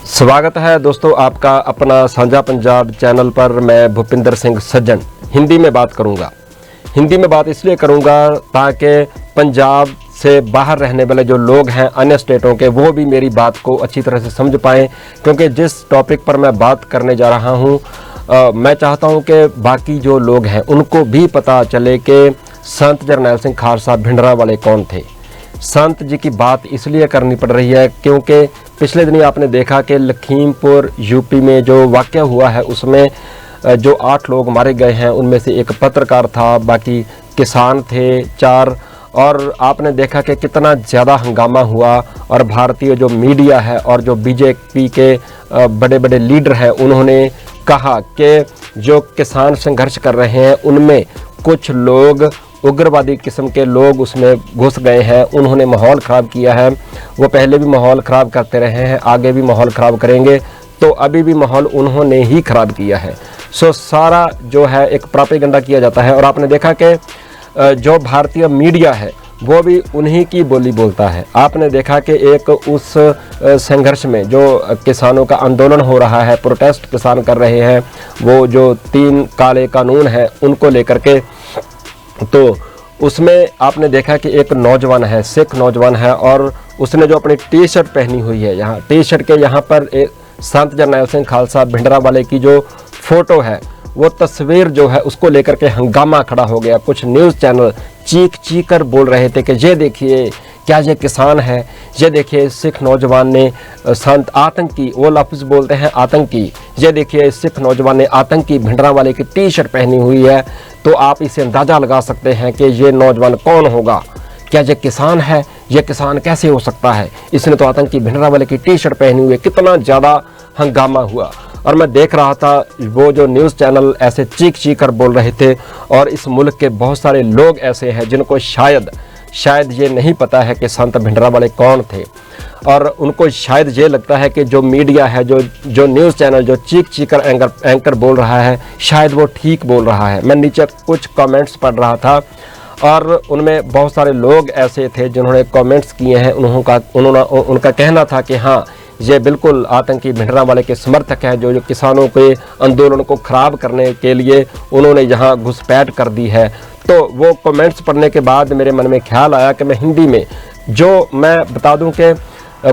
स्वागत है दोस्तों आपका अपना साझा पंजाब चैनल पर। मैं भूपिंदर सिंह सज्जन हिंदी में बात करूंगा। हिंदी में बात इसलिए करूंगा ताकि पंजाब से बाहर रहने वाले जो लोग हैं अन्य स्टेटों के, वो भी मेरी बात को अच्छी तरह से समझ पाएँ। क्योंकि जिस टॉपिक पर मैं बात करने जा रहा हूं, मैं चाहता हूं कि बाकी जो लोग हैं उनको भी पता चले कि संत जरनैल सिंह खालसा भिंडरांवाले कौन थे। संत जी की बात इसलिए करनी पड़ रही है क्योंकि पिछले दिनी आपने देखा कि लखीमपुर यूपी में जो वाक़या हुआ है उसमें जो 8 लोग मारे गए हैं, उनमें से एक पत्रकार था, बाकी किसान थे 4। और आपने देखा कि कितना ज़्यादा हंगामा हुआ और भारतीय जो मीडिया है और जो बीजेपी के बड़े बड़े लीडर हैं उन्होंने कहा कि जो किसान संघर्ष कर रहे हैं उनमें कुछ लोग उग्रवादी किस्म के लोग उसमें घुस गए हैं, उन्होंने माहौल ख़राब किया है। वो पहले भी माहौल ख़राब करते रहे हैं, आगे भी माहौल ख़राब करेंगे, तो अभी भी माहौल उन्होंने ही ख़राब किया है। सो सारा जो है एक प्रोपेगेंडा किया जाता है। और आपने देखा कि जो भारतीय मीडिया है वो भी उन्हीं की बोली बोलता है। आपने देखा कि एक उस संघर्ष में जो किसानों का आंदोलन हो रहा है, प्रोटेस्ट किसान कर रहे हैं, वो जो 3 काले कानून हैं उनको लेकर के, तो उसमें आपने देखा कि एक नौजवान है, सिख नौजवान है, और उसने जो अपनी टी शर्ट पहनी हुई है, यहाँ टी शर्ट के यहाँ पर एक संत जरनैल सिंह खालसा भिंडरांवाले की जो फोटो है, वो तस्वीर जो है उसको लेकर के हंगामा खड़ा हो गया। कुछ न्यूज़ चैनल चीख चीख कर बोल रहे थे कि ये देखिए क्या ये किसान है, ये देखिए सिख नौजवान ने संत आतंकी, वो लफ्ज़ बोलते हैं आतंकी, ये देखिए सिख नौजवान ने आतंकी भिंडरांवाले की टी शर्ट पहनी हुई है। तो आप इसे अंदाज़ा लगा सकते हैं कि ये नौजवान कौन होगा। क्या ये किसान है? ये किसान कैसे हो सकता है? इसने तो आतंकी भिंडरांवाले की टी शर्ट पहनी हुई है। कितना ज़्यादा हंगामा हुआ। और मैं देख रहा था वो जो न्यूज़ चैनल ऐसे चीख चीख कर बोल रहे थे। और इस मुल्क के बहुत सारे लोग ऐसे हैं जिनको शायद ये नहीं पता है कि संत भिंडरांवाले कौन थे, और उनको शायद ये लगता है कि जो मीडिया है, जो न्यूज़ चैनल जो चीख चीख कर एंकर बोल रहा है, शायद वो ठीक बोल रहा है। मैं नीचे कुछ कमेंट्स पढ़ रहा था और उनमें बहुत सारे लोग ऐसे थे जिन्होंने कमेंट्स किए हैं। उनका कहना था कि हाँ, ये बिल्कुल आतंकी भिंडरांवाले के समर्थक हैं, जो किसानों के आंदोलन को ख़राब करने के लिए उन्होंने यहाँ घुसपैठ कर दी है। तो वो कमेंट्स पढ़ने के बाद मेरे मन में ख्याल आया कि मैं हिंदी में जो मैं बता दूं कि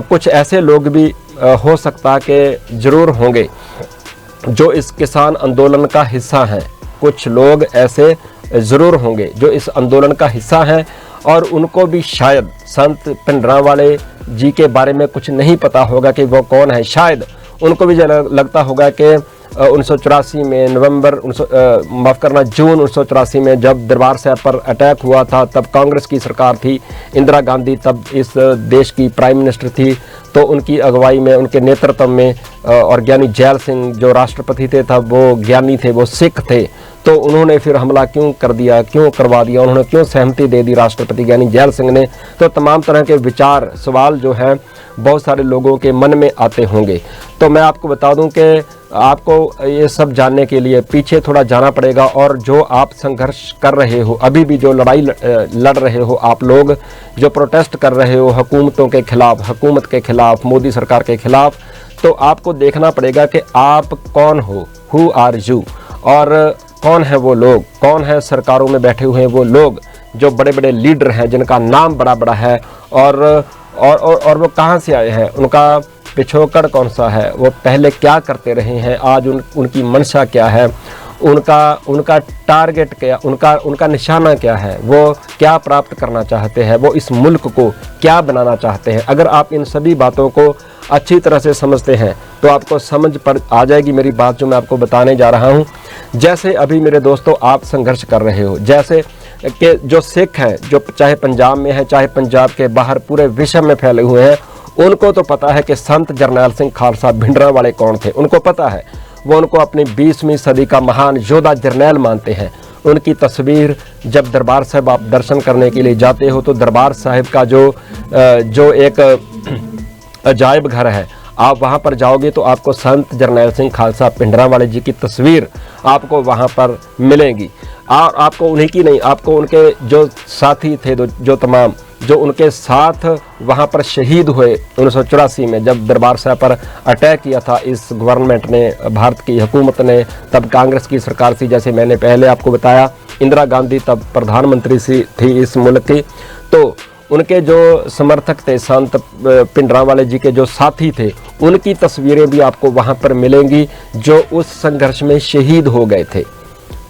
कुछ ऐसे लोग भी हो सकता कि ज़रूर होंगे जो इस किसान आंदोलन का हिस्सा हैं। कुछ लोग ऐसे ज़रूर होंगे जो इस आंदोलन का हिस्सा हैं और उनको भी शायद संत भिंडरांवाले जी के बारे में कुछ नहीं पता होगा कि वो कौन है। शायद उनको भी लगता होगा कि 1984 में जून 1984 में जब दरबार साहब पर अटैक हुआ था, तब कांग्रेस की सरकार थी, इंदिरा गांधी तब इस देश की प्राइम मिनिस्टर थी। तो उनकी अगुवाई में, उनके नेतृत्व में, और ज्ञानी जैल सिंह जो राष्ट्रपति थे तब, वो ज्ञानी थे, वो सिख थे। तो उन्होंने फिर हमला क्यों कर दिया, क्यों करवा दिया, उन्होंने क्यों सहमति दे दी राष्ट्रपति ज्ञानी जैल सिंह ने। तो तमाम तरह के विचार, सवाल जो हैं बहुत सारे लोगों के मन में आते होंगे। तो मैं आपको बता दूं कि आपको ये सब जानने के लिए पीछे थोड़ा जाना पड़ेगा। और जो आप संघर्ष कर रहे हो, अभी भी जो लड़ाई लड़ रहे हो, आप लोग जो प्रोटेस्ट कर रहे हो हुकूमतों के खिलाफ, हुकूमत के खिलाफ, मोदी सरकार के खिलाफ, तो आपको देखना पड़ेगा कि आप कौन हो, हु आर यू, और कौन है वो लोग, कौन है सरकारों में बैठे हुए वो लोग जो बड़े बड़े लीडर हैं, जिनका नाम बड़ा बड़ा है, और वो कहाँ से आए हैं, उनका पिछोकड़ कौन सा है, वो पहले क्या करते रहे हैं, आज उनकी मंशा क्या है, उनका टारगेट क्या, उनका निशाना क्या है, वो क्या प्राप्त करना चाहते हैं, वो इस मुल्क को क्या बनाना चाहते हैं। अगर आप इन सभी बातों को अच्छी तरह से समझते हैं तो आपको समझ पड़ आ जाएगी मेरी बात जो मैं आपको बताने जा रहा हूँ। जैसे अभी मेरे दोस्तों आप संघर्ष कर रहे हो, जैसे कि जो सिख हैं, जो चाहे पंजाब में है, चाहे पंजाब के बाहर पूरे विश्व में फैले हुए हैं, उनको तो पता है कि संत जरनैल सिंह खालसा भिंडरांवाले कौन थे। उनको पता है, वो उनको अपनी 20वीं सदी का महान योद्धा जरनैल मानते हैं। उनकी तस्वीर जब दरबार साहब आप दर्शन करने के लिए जाते हो तो दरबार साहब का जो एक अजायब घर है, आप वहाँ पर जाओगे तो आपको संत जरनैल सिंह खालसा भिंडरांवाले जी की तस्वीर आपको वहाँ पर मिलेगी। और आपको उन्हीं की नहीं, आपको उनके जो साथी थे, जो तमाम जो उनके साथ वहाँ पर शहीद हुए 1984 में जब दरबार साहब पर अटैक किया था इस गवर्नमेंट ने, भारत की हुकूमत ने, तब कांग्रेस की सरकार थी, जैसे मैंने पहले आपको बताया, इंदिरा गांधी तब प्रधानमंत्री थी इस मुल्क की। तो उनके जो समर्थक थे, संत भिंडरांवाले जी के जो साथी थे, उनकी तस्वीरें भी आपको वहाँ पर मिलेंगी जो उस संघर्ष में शहीद हो गए थे।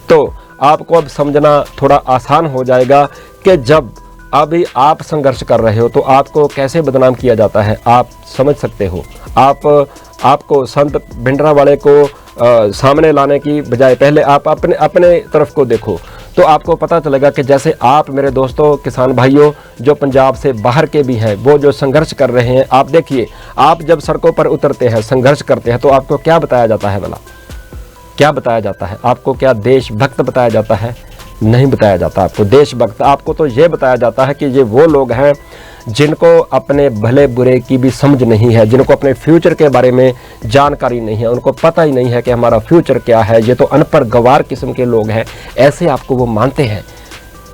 तो आपको अब समझना थोड़ा आसान हो जाएगा कि जब अभी आप संघर्ष कर रहे हो तो आपको कैसे बदनाम किया जाता है, आप समझ सकते हो। आपको संत भिंडरांवाले को सामने लाने की बजाय पहले आप अपने तरफ को देखो, तो आपको पता चलेगा कि जैसे आप मेरे दोस्तों किसान भाइयों जो पंजाब से बाहर के भी हैं, वो जो संघर्ष कर रहे हैं, आप देखिए, आप जब सड़कों पर उतरते हैं, संघर्ष करते हैं, तो आपको क्या बताया जाता है? भला क्या बताया जाता है आपको? क्या देशभक्त बताया जाता है? नहीं बताया जाता आपको देशभक्त। आपको तो ये बताया जाता है कि ये वो लोग हैं जिनको अपने भले बुरे की भी समझ नहीं है, जिनको अपने फ्यूचर के बारे में जानकारी नहीं है, उनको पता ही नहीं है कि हमारा फ्यूचर क्या है, ये तो अनपढ़ गवार किस्म के लोग हैं, ऐसे आपको वो मानते हैं।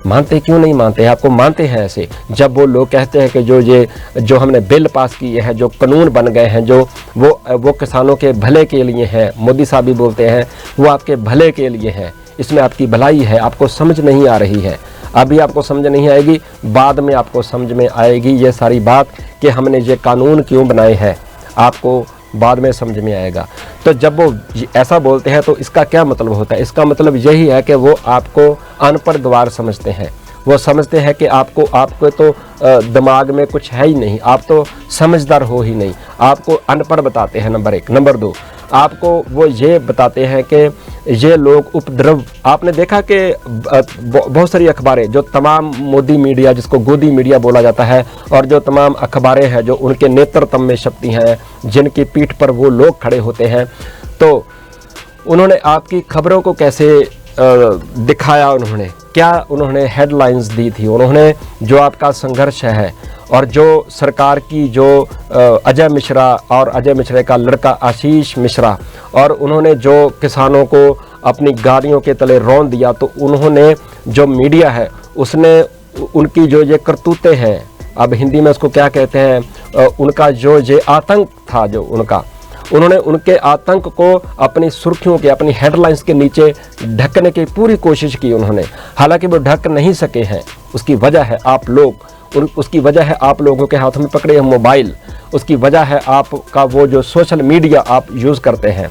मानते क्यों नहीं मानते हैं? आपको मानते हैं ऐसे जब वो लोग कहते हैं कि जो हमने बिल पास किए हैं, जो कानून बन गए हैं, जो वो किसानों के भले के लिए हैं, मोदी साहब भी बोलते हैं वो आपके भले के लिए हैं, इसमें आपकी भलाई है, आपको समझ नहीं आ रही है। अभी आपको समझ नहीं आएगी, बाद में आपको समझ में आएगी ये सारी बात कि हमने ये कानून क्यों बनाए हैं, आपको बाद में समझ में आएगा। तो जब वो ऐसा बोलते हैं तो इसका क्या मतलब होता है? इसका मतलब यही है कि वो आपको अनपढ़ गवार समझते हैं। वो समझते हैं कि आपको तो दिमाग में कुछ है ही नहीं, आप तो समझदार हो ही नहीं, आपको अनपढ़ बताते हैं, नंबर एक। नंबर दो, आपको वो ये बताते हैं कि ये लोग उपद्रव। आपने देखा कि बहुत सारी अखबारें, जो तमाम मोदी मीडिया जिसको गोदी मीडिया बोला जाता है, और जो तमाम अखबारें हैं जो उनके नेतृत्व में छपती हैं, जिनकी पीठ पर वो लोग खड़े होते हैं, तो उन्होंने आपकी खबरों को कैसे दिखाया, उन्होंने हेडलाइंस दी थी, उन्होंने जो आपका संघर्ष है और जो सरकार की जो अजय मिश्रा और अजय मिश्रा का लड़का आशीष मिश्रा, और उन्होंने जो किसानों को अपनी गाड़ियों के तले रौंद दिया, तो उन्होंने जो मीडिया है उसने उनकी जो ये करतूतें हैं, अब हिंदी में उसको क्या कहते हैं, उनका जो ये आतंक था, जो उन्होंने उनके आतंक को अपनी सुर्खियों के, अपनी हेडलाइंस के नीचे ढकने की पूरी कोशिश की उन्होंने। हालांकि वो ढक नहीं सके हैं, उसकी वजह है आप लोग, उसकी वजह है आप लोगों के हाथ में पकड़े मोबाइल, उसकी वजह है आपका वो जो सोशल मीडिया आप यूज़ करते हैं,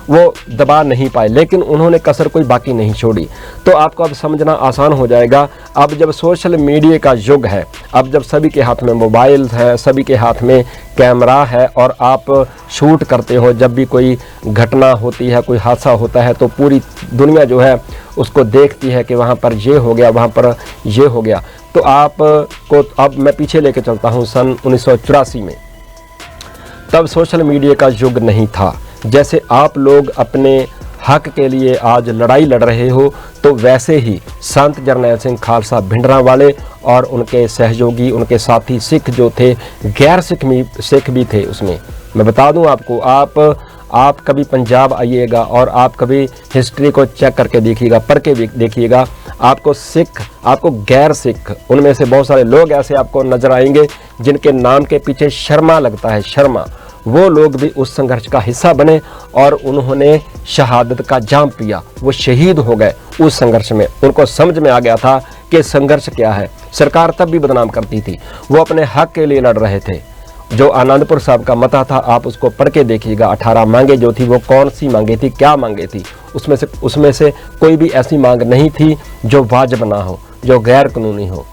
वो दबा नहीं पाए। लेकिन उन्होंने कसर कोई बाकी नहीं छोड़ी। तो आपको अब समझना आसान हो जाएगा। अब जब सोशल मीडिया का युग है, अब जब सभी के हाथ में मोबाइल है, सभी के हाथ में कैमरा है, और आप शूट करते हो, जब भी कोई घटना होती है, कोई हादसा होता है, तो पूरी दुनिया जो है उसको देखती है कि वहाँ पर ये हो गया, वहाँ पर ये हो गया। तो आपको अब मैं पीछे लेके चलता हूँ सन 1984 में। तब सोशल मीडिया का युग नहीं था। जैसे आप लोग अपने हक के लिए आज लड़ाई लड़ रहे हो, तो वैसे ही संत जरनैल सिंह खालसा भिंडरांवाले और उनके सहयोगी, उनके साथी सिख जो थे, गैर सिख भी थे उसमें। मैं बता दूं आपको, आप कभी पंजाब आइएगा और आप कभी हिस्ट्री को चेक करके देखिएगा, पढ़ के देखिएगा, आपको सिख, आपको गैर सिख, उनमें से बहुत सारे लोग ऐसे आपको नजर आएंगे जिनके नाम के पीछे शर्मा लगता है, शर्मा। वो लोग भी उस संघर्ष का हिस्सा बने और उन्होंने शहादत का जाम पिया, वो शहीद हो गए उस संघर्ष में। उनको समझ में आ गया था कि संघर्ष क्या है। सरकार तब भी बदनाम करती थी, वो अपने हक के लिए लड़ रहे थे। जो आनंदपुर साहब का मता था, आप उसको पढ़ के देखिएगा, 18 मांगे जो थी, वो कौन सी मांगे थी, क्या मांगे थी, उसमें से कोई भी ऐसी मांग नहीं थी जो वाजिब ना हो, जो गैर कानूनी हो,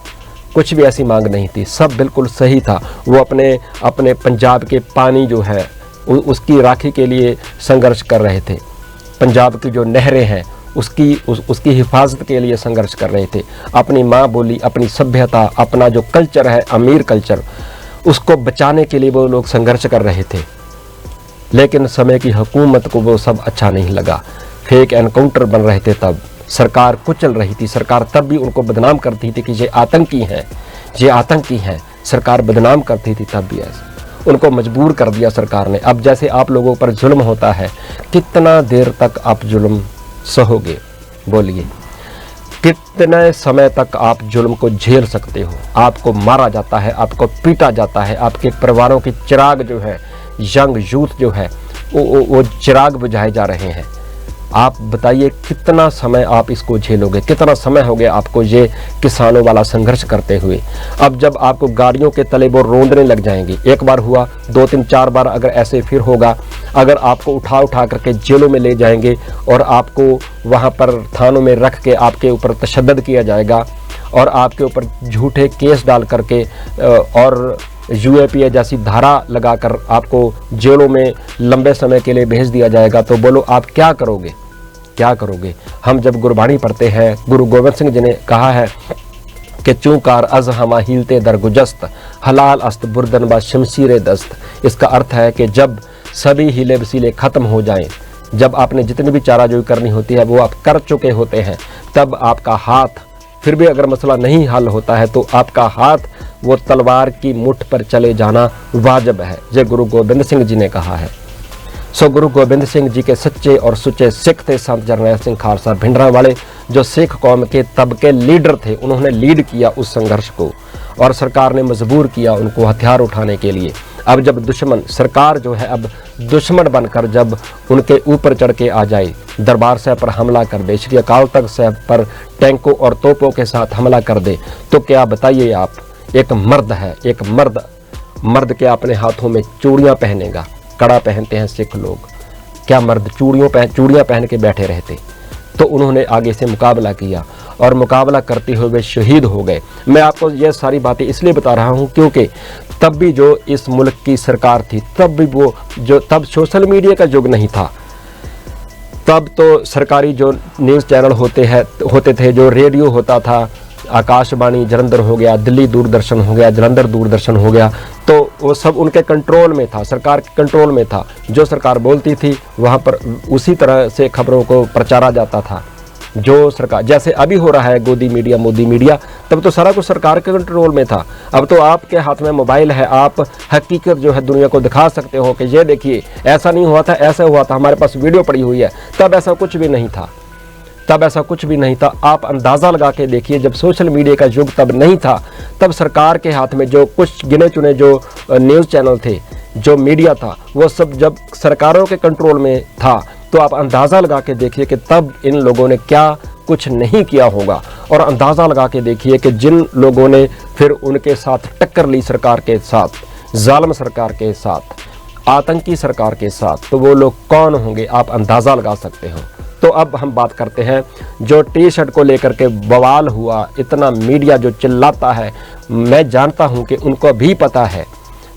कुछ भी ऐसी मांग नहीं थी, सब बिल्कुल सही था। वो अपने पंजाब के पानी जो है उसकी राखी के लिए संघर्ष कर रहे थे, पंजाब की जो नहरें हैं उसकी हिफाजत के लिए संघर्ष कर रहे थे, अपनी माँ बोली, अपनी सभ्यता, अपना जो कल्चर है, अमीर कल्चर, उसको बचाने के लिए वो लोग संघर्ष कर रहे थे। लेकिन समय की हुकूमत को वो सब अच्छा नहीं लगा, फेक एनकाउंटर बन रहे थे, तब सरकार कुचल रही थी। सरकार तब भी उनको बदनाम करती थी कि ये आतंकी हैं, ये आतंकी हैं, सरकार बदनाम करती थी तब भी। ऐसे उनको मजबूर कर दिया सरकार ने। अब जैसे आप लोगों पर जुल्म होता है, कितना देर तक आप जुल्म सहोगे, बोलिए। कितने समय तक आप जुल्म को झेल सकते हो। आपको मारा जाता है, आपको पीटा जाता है, आपके परिवारों की चिराग जो है, यंग यूथ जो है, वो चिराग बुझाए जा रहे हैं। आप बताइए कितना समय आप इसको झेलोगे, कितना समय हो गया आपको ये किसानों वाला संघर्ष करते हुए। अब जब आपको गाड़ियों के तले वो रोंदने लग जाएंगे, एक बार हुआ, 2-3-4 बार अगर ऐसे फिर होगा, अगर आपको उठा करके जेलों में ले जाएंगे और आपको वहाँ पर थानों में रख के आपके ऊपर तशद्दद किया जाएगा और आपके ऊपर झूठे केस डाल करके और यूएपीए जैसी धारा लगाकर आपको जेलों में लंबे समय के लिए भेज दिया जाएगा, तो बोलो आप क्या करोगे, क्या करोगे। हम जब गुरबाणी पढ़ते हैं, गुरु गोविंद सिंह जी ने कहा है कि चूंकार अज हमा हीलते दरगुजस्त हलाल अस्त बुर्दन व शमशीर दस्त। इसका अर्थ है कि जब सभी हीले वसीले खत्म हो जाएं, जब आपने जितनी भी चाराजोई करनी होती है वो आप कर चुके होते हैं, तब आपका हाथ, फिर भी अगर मसला नहीं हल होता है तो आपका हाथ वो तलवार की मुठ पर चले जाना वाजिब है। ये गुरु गोविंद सिंह जी ने कहा है। सो गुरु गोविंद सिंह जी के सच्चे और सुच्चे सिख थे संत जरनैल सिंह खालसा भिंडरांवाले, जो सिख कौम के तब के लीडर थे। उन्होंने लीड किया उस संघर्ष को और सरकार ने मजबूर किया उनको हथियार उठाने के लिए। अब जब दुश्मन, सरकार जो है अब दुश्मन बनकर जब उनके ऊपर चढ़ के आ जाए, दरबार साहब पर हमला कर दे, श्री अकाल तख्त साहब पर टैंकों और तोपों के साथ हमला कर दे, तो क्या बताइए आप, एक मर्द है, एक मर्द के अपने हाथों में चूड़ियाँ पहनेगा, कड़ा पहनते हैं सिख लोग, क्या मर्द चूड़ियाँ पहन के बैठे रहते। तो उन्होंने आगे से मुकाबला किया और मुकाबला करते हुए वे शहीद हो गए। मैं आपको ये सारी बातें इसलिए बता रहा हूँ क्योंकि तब भी जो इस मुल्क की सरकार थी, तब भी वो जो, तब सोशल मीडिया का युग नहीं था, तब तो सरकारी जो न्यूज़ चैनल होते थे, जो रेडियो होता था, आकाशवाणी जलंधर हो गया, दिल्ली दूरदर्शन हो गया, जलंधर दूरदर्शन हो गया, तो वो सब उनके कंट्रोल में था, सरकार के कंट्रोल में था। जो सरकार बोलती थी वहाँ पर उसी तरह से खबरों को प्रचारा जाता था। जो सरकार, जैसे अभी हो रहा है गोदी मीडिया, मोदी मीडिया, तब तो सारा कुछ सरकार के कंट्रोल में था। अब तो आपके हाथ में मोबाइल है, आप हकीकत जो है दुनिया को दिखा सकते हो कि ये देखिए ऐसा नहीं हुआ था, ऐसा हुआ था, हमारे पास वीडियो पड़ी हुई है। तब ऐसा कुछ भी नहीं था, तब ऐसा कुछ भी नहीं था। आप अंदाज़ा लगा के देखिए, जब सोशल मीडिया का युग तब नहीं था, तब सरकार के हाथ में जो कुछ गिने चुने जो न्यूज़ चैनल थे, जो मीडिया था, वो सब जब सरकारों के कंट्रोल में था, तो आप अंदाज़ा लगा के देखिए कि तब इन लोगों ने क्या कुछ नहीं किया होगा। और अंदाज़ा लगा के देखिए कि जिन लोगों ने फिर उनके साथ टक्कर ली सरकार के साथ, जालिम सरकार के साथ, आतंकी सरकार के साथ, तो वो लोग कौन होंगे आप अंदाज़ा लगा सकते हो। तो अब हम बात करते हैं जो टी शर्ट को लेकर के बवाल हुआ, इतना मीडिया जो चिल्लाता है, मैं जानता हूं कि उनको भी पता है,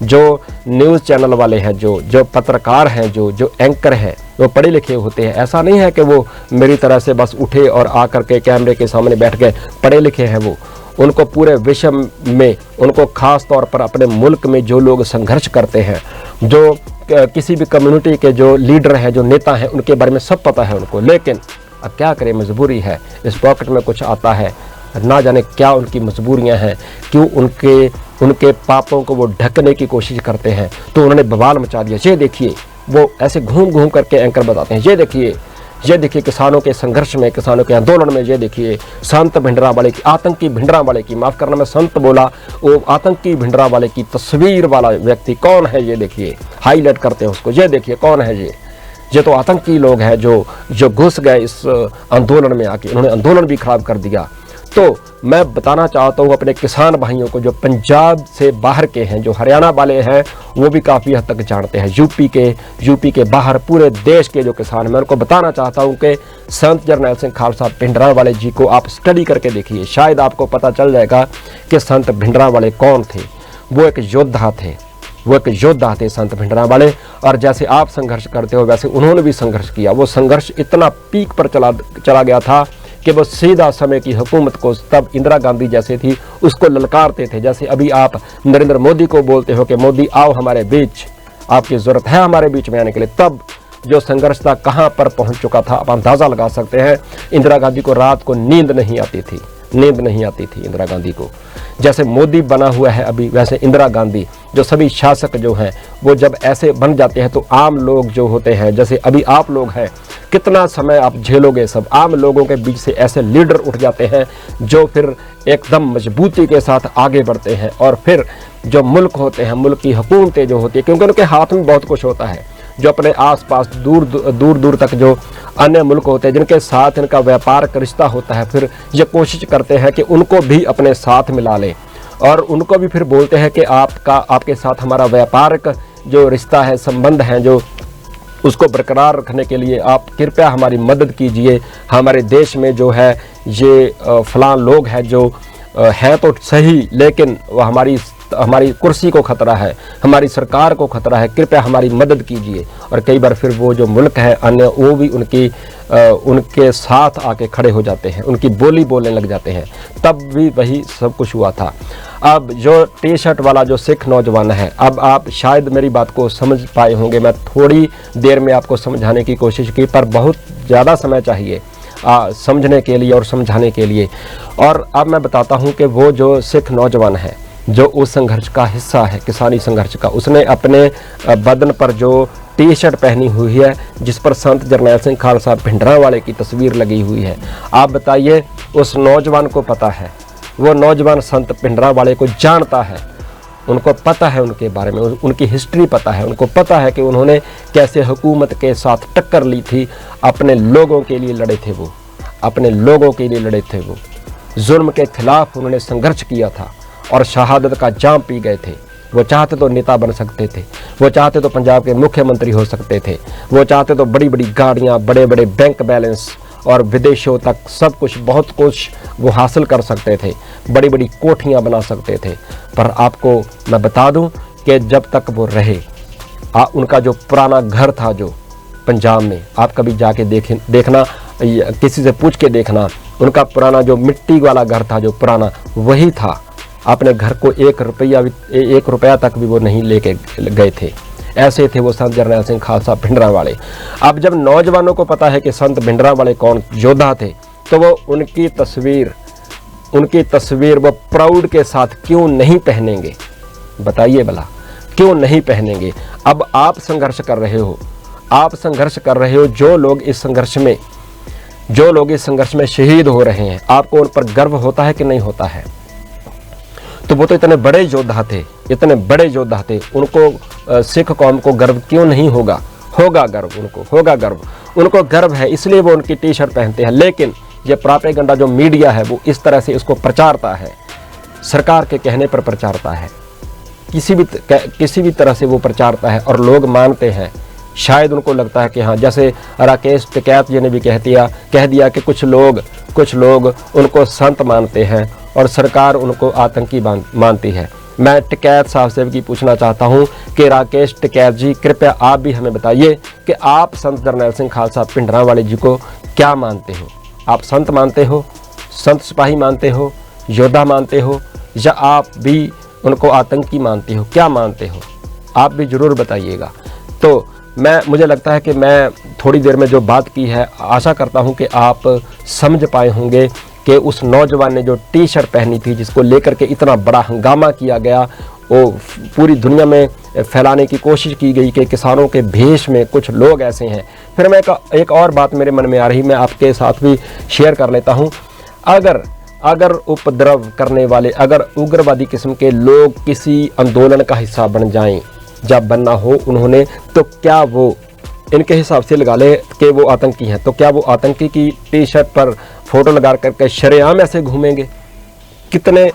जो न्यूज़ चैनल वाले हैं, जो पत्रकार हैं, जो एंकर हैं, वो पढ़े लिखे होते हैं। ऐसा नहीं है कि वो मेरी तरह से बस उठे और आकर के कैमरे के सामने बैठ गए, पढ़े लिखे हैं वो। उनको पूरे विश्व में, उनको ख़ास तौर पर अपने मुल्क में जो लोग संघर्ष करते हैं, जो किसी भी कम्युनिटी के जो लीडर हैं, जो नेता हैं, उनके बारे में सब पता है उनको। लेकिन अब क्या करें, मजबूरी है, इस पॉकेट में कुछ आता है, ना जाने क्या उनकी मजबूरियां हैं, क्यों उनके पापों को वो ढकने की कोशिश करते हैं। तो उन्होंने बवाल मचा दिया। ये देखिए, वो ऐसे घूम करके एंकर बताते हैं, ये देखिए किसानों के संघर्ष में, किसानों के आंदोलन में, ये देखिए संत भिंडरांवाले की, आतंकी भिंडरांवाले की, माफ़ करना मैं संत बोला, वो आतंकी भिंडरांवाले की तस्वीर वाला व्यक्ति कौन है, ये देखिए, हाईलाइट करते हैं उसको, ये देखिए कौन है ये तो आतंकी लोग हैं जो घुस गए इस आंदोलन में आके, उन्होंने आंदोलन भी खराब कर दिया। तो मैं बताना चाहता हूँ अपने किसान भाइयों को, जो पंजाब से बाहर के हैं, जो हरियाणा वाले हैं, वो भी काफ़ी हद तक जानते हैं, यूपी के बाहर पूरे देश के जो किसान हैं, मैं उनको बताना चाहता हूँ कि संत जरनैल सिंह खालसा भिंडरांवाले जी को आप स्टडी करके देखिए, शायद आपको पता चल जाएगा कि संत भिंडरांवाले कौन थे। वो एक योद्धा थे संत भिंडरांवाले, और जैसे आप संघर्ष करते हो वैसे उन्होंने भी संघर्ष किया। वो संघर्ष इतना पीक पर चला गया था कि वो सीधा समय की हुकूमत को, तब इंदिरा गांधी जैसे थी, उसको ललकारते थे। जैसे अभी आप नरेंद्र मोदी को बोलते हो कि मोदी आओ हमारे बीच, आपकी ज़रूरत है हमारे बीच में आने के लिए, तब जो संघर्ष था कहाँ पर पहुँच चुका था आप अंदाज़ा लगा सकते हैं। इंदिरा गांधी को रात को नींद नहीं आती थी इंदिरा गांधी को। जैसे मोदी बना हुआ है अभी, वैसे इंदिरा गांधी जो सभी शासक जो हैं वो जब ऐसे बन जाते हैं तो आम लोग जो होते हैं, जैसे अभी आप लोग हैं, कितना समय आप झेलोगे सब। आम लोगों के बीच से ऐसे लीडर उठ जाते हैं जो फिर एकदम मजबूती के साथ आगे बढ़ते हैं, और फिर जो मुल्क होते हैं, मुल्क की हुकूमतें जो होती है, क्योंकि उनके हाथ में बहुत कुछ होता है, जो अपने आसपास दूर दूर तक जो अन्य मुल्क होते हैं जिनके साथ इनका व्यापार का रिश्ता होता है, फिर ये कोशिश करते हैं कि उनको भी अपने साथ मिला लें, और उनको भी फिर बोलते हैं कि आपके साथ हमारा व्यापारिक जो रिश्ता है, संबंध हैं, जो उसको बरकरार रखने के लिए आप कृपया हमारी मदद कीजिए। हमारे देश में जो है ये फलां लोग हैं जो हैं तो सही, लेकिन वह हमारी कुर्सी को खतरा है, हमारी सरकार को खतरा है, कृपया हमारी मदद कीजिए। और कई बार फिर वो जो मुल्क है अन्य, वो भी उनके साथ आके खड़े हो जाते हैं, उनकी बोली बोलने लग जाते हैं। तब भी वही सब कुछ हुआ था। अब जो टी शर्ट वाला जो सिख नौजवान है, अब आप शायद मेरी बात को समझ पाए होंगे। मैं थोड़ी देर में आपको समझाने की कोशिश की, पर बहुत ज़्यादा समय चाहिए समझने के लिए और समझाने के लिए। और अब मैं बताता हूँ कि वो जो सिख नौजवान है जो उस संघर्ष का हिस्सा है, किसानी संघर्ष का, उसने अपने बदन पर जो टी शर्ट पहनी हुई है जिस पर संत जरनैल सिंह खालसा भिंडरांवाले की तस्वीर लगी हुई है, आप बताइए उस नौजवान को पता है, वो नौजवान संत भिंडरांवाले को जानता है, उनको पता है उनके बारे में, उनकी हिस्ट्री पता है, उनको पता है कि उन्होंने कैसे हुकूमत के साथ टक्कर ली थी, अपने लोगों के लिए लड़े थे, वो अपने लोगों के लिए लड़े थे, वो जुल्म के खिलाफ उन्होंने संघर्ष किया था और शहादत का जाम पी गए थे। वो चाहते तो नेता बन सकते थे, वो चाहते तो पंजाब के मुख्यमंत्री हो सकते थे, वो चाहते तो बड़ी बड़ी गाड़ियाँ, बड़े बड़े बैंक बैलेंस और विदेशों तक सब कुछ, बहुत कुछ वो हासिल कर सकते थे, बड़ी बड़ी कोठियाँ बना सकते थे। पर आपको मैं बता दूं कि जब तक वो रहे, उनका जो पुराना घर था जो पंजाब में, आप कभी जाके देखना, किसी से पूछ के देखना, उनका पुराना जो मिट्टी वाला घर था जो पुराना, वही था। अपने घर को 1 रुपया तक भी वो नहीं लेके गए थे। ऐसे थे वो संत जरनैल सिंह खालसा भिंडरांवाले। अब जब नौजवानों को पता है कि संत भिंडरांवाले कौन योद्धा थे, तो वो उनकी तस्वीर वो प्राउड के साथ क्यों नहीं पहनेंगे? बताइए भला, क्यों नहीं पहनेंगे? अब आप संघर्ष कर रहे हो, जो लोग इस संघर्ष में शहीद हो रहे हैं, आपको उन पर गर्व होता है कि नहीं होता है? तो वो तो इतने बड़े योद्धा थे, उनको सिख कौम को गर्व क्यों नहीं होगा? होगा गर्व, उनको गर्व है, इसलिए वो उनकी टी शर्ट पहनते हैं। लेकिन ये प्रोपेगेंडा जो मीडिया है वो इस तरह से इसको प्रचारता है, सरकार के कहने पर प्रचारता है, किसी भी तरह से वो प्रचारता है और लोग मानते हैं। शायद उनको लगता है कि हाँ, जैसे राकेश टिकैत जी ने भी कह दिया कि कुछ लोग उनको संत मानते हैं और सरकार उनको आतंकी मानती है। मैं टिकैत साहब से भी पूछना चाहता हूं कि राकेश टिकैत जी, कृपया आप भी हमें बताइए कि आप संत जरनैल सिंह खालसा भिंडरांवाले जी को क्या मानते हो? आप संत मानते हो, संत सिपाही मानते हो, योद्धा मानते हो, या आप भी उनको आतंकी मानते हो? क्या मानते हो? आप भी जरूर बताइएगा। तो मुझे लगता है कि मैं थोड़ी देर में जो बात की है, आशा करता हूं कि आप समझ पाए होंगे कि उस नौजवान ने जो टी शर्ट पहनी थी, जिसको लेकर के इतना बड़ा हंगामा किया गया, वो पूरी दुनिया में फैलाने की कोशिश की गई कि किसानों के भेष में कुछ लोग ऐसे हैं। फिर मैं एक और बात मेरे मन में आ रही, मैं आपके साथ भी शेयर कर लेता हूँ। अगर उपद्रव करने वाले, अगर उग्रवादी किस्म के लोग किसी आंदोलन का हिस्सा बन जाएं, जब बनना हो उन्होंने, तो क्या वो इनके हिसाब से लगा ले कि वो आतंकी हैं, तो क्या वो आतंकी की टी शर्ट पर फोटो लगा करके शरेआम ऐसे घूमेंगे? कितने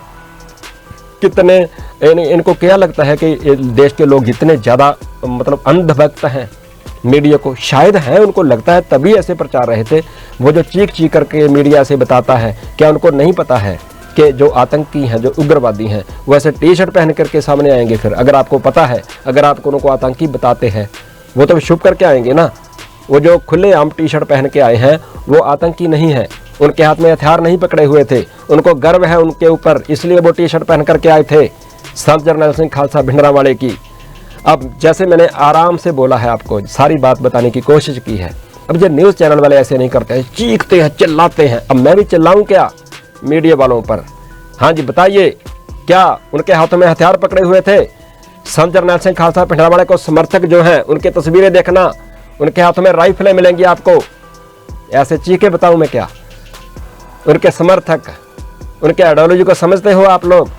इनको क्या लगता है कि देश के लोग इतने ज़्यादा मतलब अंधभक्त हैं मीडिया को? शायद है, उनको लगता है, तभी ऐसे प्रचार रहे थे। वो जो चीख करके मीडिया से बताता है, क्या उनको नहीं पता है कि जो आतंकी हैं, जो उग्रवादी हैं, वैसे टी शर्ट पहन करके सामने आएंगे? फिर अगर आपको पता है, अगर आप उनको आतंकी बताते हैं, वो तो छुप करके आएंगे ना। वो जो खुलेआम टी शर्ट पहन के आए हैं वो आतंकी नहीं है, उनके हाथ में हथियार नहीं पकड़े हुए थे, उनको गर्व है उनके ऊपर, इसलिए वो टी शर्ट पहन करके आए थे संत जरनैल सिंह खालसा भिंडरांवाले की। अब जैसे मैंने आराम से बोला है, आपको सारी बात बताने की कोशिश की है। अब जो न्यूज़ चैनल वाले ऐसे नहीं करते हैं, चीखते हैं, चिल्लाते हैं। अब मैं भी चिल्लाऊं क्या मीडिया वालों पर? हाँ जी, बताइए, क्या उनके हाथों में हथियार पकड़े हुए थे? संत जरनैल सिंह खालसा भिंडरांवाले को समर्थक जो हैं उनकी तस्वीरें देखना, उनके हाथों में राइफलें मिलेंगी आपको, ऐसे चीखे बताऊं मैं क्या। उनके समर्थक, उनके आइडियोलॉजी को समझते हो आप लोग?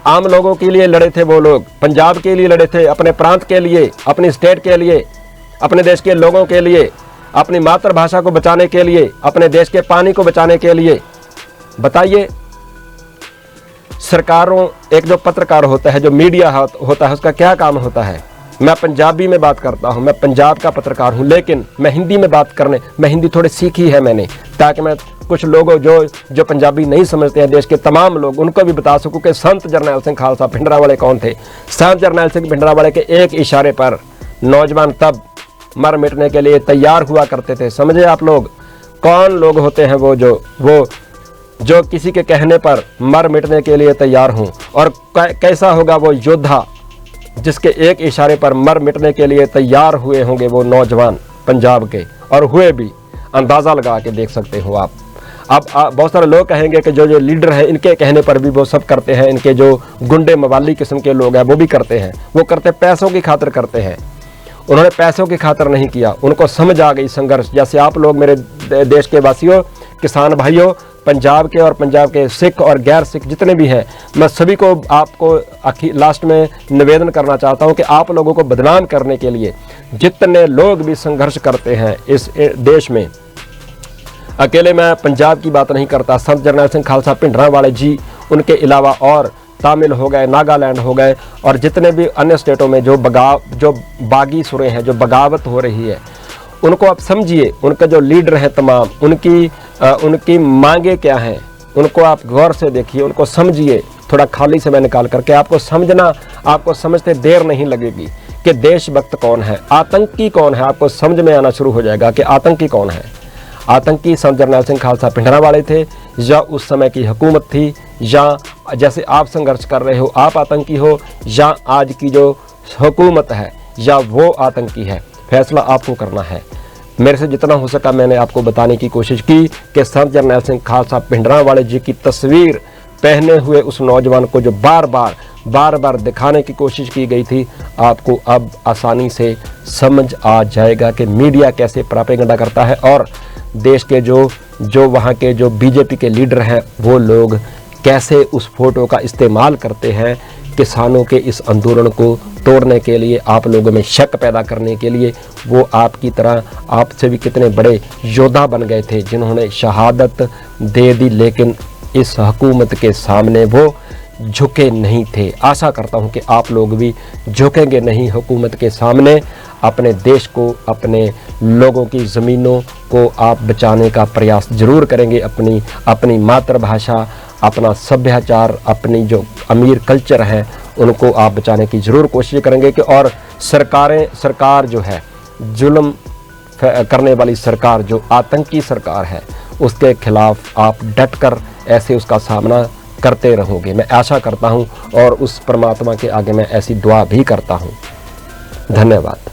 आम लोगों के लिए लड़े थे वो लोग, पंजाब के लिए लड़े थे, अपने प्रांत के लिए, अपनी स्टेट के लिए, अपने देश के लोगों के लिए, अपनी मातृभाषा को बचाने के लिए, अपने देश के पानी को बचाने के लिए। बताइए, सरकारों, एक जो पत्रकार होता है, जो मीडिया होता है, उसका क्या काम होता है? मैं पंजाबी में बात करता हूं, मैं पंजाब का पत्रकार हूं, लेकिन मैं हिंदी में बात करने, मैं हिंदी थोड़ी सीखी है मैंने, ताकि मैं कुछ लोगों जो पंजाबी नहीं समझते हैं, देश के तमाम लोग, उनको भी बता सकूं कि संत जरनैल सिंह खालसा भिंडरांवाले कौन थे। संत जरनैल सिंह भिंडरांवाले के एक इशारे पर नौजवान तब मर मिटने के लिए तैयार हुआ करते थे। समझे आप लोग? कौन लोग होते हैं वो जो किसी के कहने पर मर मिटने के लिए तैयार हों, और कैसा होगा वो योद्धा जिसके एक इशारे पर मर मिटने के लिए तैयार हुए होंगे वो नौजवान पंजाब के, और हुए भी। अंदाज़ा लगा के देख सकते हो आप। अब बहुत सारे लोग कहेंगे कि जो लीडर है इनके कहने पर भी वो सब करते हैं, इनके जो गुंडे मवाली किस्म के लोग हैं वो भी करते हैं। वो करते पैसों की खातिर करते हैं, उन्होंने पैसों की खातिर नहीं किया, उनको समझ आ गई संघर्ष। जैसे आप लोग मेरे देश के वासियों, किसान भाइयों, पंजाब के और पंजाब के सिख और गैर सिख जितने भी हैं, मैं सभी को आपको लास्ट में निवेदन करना चाहता हूं कि आप लोगों को बदनाम करने के लिए जितने लोग भी संघर्ष करते हैं इस देश में, अकेले मैं पंजाब की बात नहीं करता, संत जरनैल सिंह खालसा भिंडरांवाले जी, उनके अलावा और तमिल हो गए, नागालैंड हो गए, और जितने भी अन्य स्टेटों में जो बागी सुरें हैं, जो बगावत हो रही है, उनको आप समझिए। उनका जो लीडर है तमाम, उनकी मांगे क्या हैं, उनको आप गौर से देखिए, उनको समझिए। थोड़ा खाली समय निकाल करके आपको समझना, आपको समझते देर नहीं लगेगी कि देशभक्त कौन है, आतंकी कौन है। आपको समझ में आना शुरू हो जाएगा कि आतंकी कौन है। आतंकी संत जरनैल सिंह खालसा भिंडरांवाले थे, या उस समय की हुकूमत थी, या जैसे आप संघर्ष कर रहे हो आप आतंकी हो, या आज की जो हुकूमत है या वो आतंकी है। फैसला आपको करना है। मेरे से जितना हो सका मैंने आपको बताने की कोशिश की कि संत जरनैल सिंह खालसा भिंडरांवाले जी की तस्वीर पहने हुए उस नौजवान को जो बार बार दिखाने की कोशिश की गई थी, आपको अब आसानी से समझ आ जाएगा कि मीडिया कैसे प्रोपेगेंडा करता है, और देश के जो वहाँ के जो बीजेपी के लीडर हैं वो लोग कैसे उस फोटो का इस्तेमाल करते हैं किसानों के इस आंदोलन को तोड़ने के लिए, आप लोगों में शक पैदा करने के लिए। वो आपकी तरह आपसे भी कितने बड़े योद्धा बन गए थे जिन्होंने शहादत दे दी, लेकिन इस हुकूमत के सामने वो झुके नहीं थे। आशा करता हूं कि आप लोग भी झुकेंगे नहीं हुकूमत के सामने। अपने देश को, अपने लोगों की ज़मीनों को आप बचाने का प्रयास ज़रूर करेंगे। अपनी मातृभाषा, अपना सभ्याचार, अपनी जो अमीर कल्चर है उनको आप बचाने की ज़रूर कोशिश करेंगे कि और सरकार जो है, जुल्म करने वाली सरकार, जो आतंकी सरकार है, उसके खिलाफ आप डट कर ऐसे उसका सामना करते रहोगे। मैं आशा करता हूं और उस परमात्मा के आगे मैं ऐसी दुआ भी करता हूं। धन्यवाद।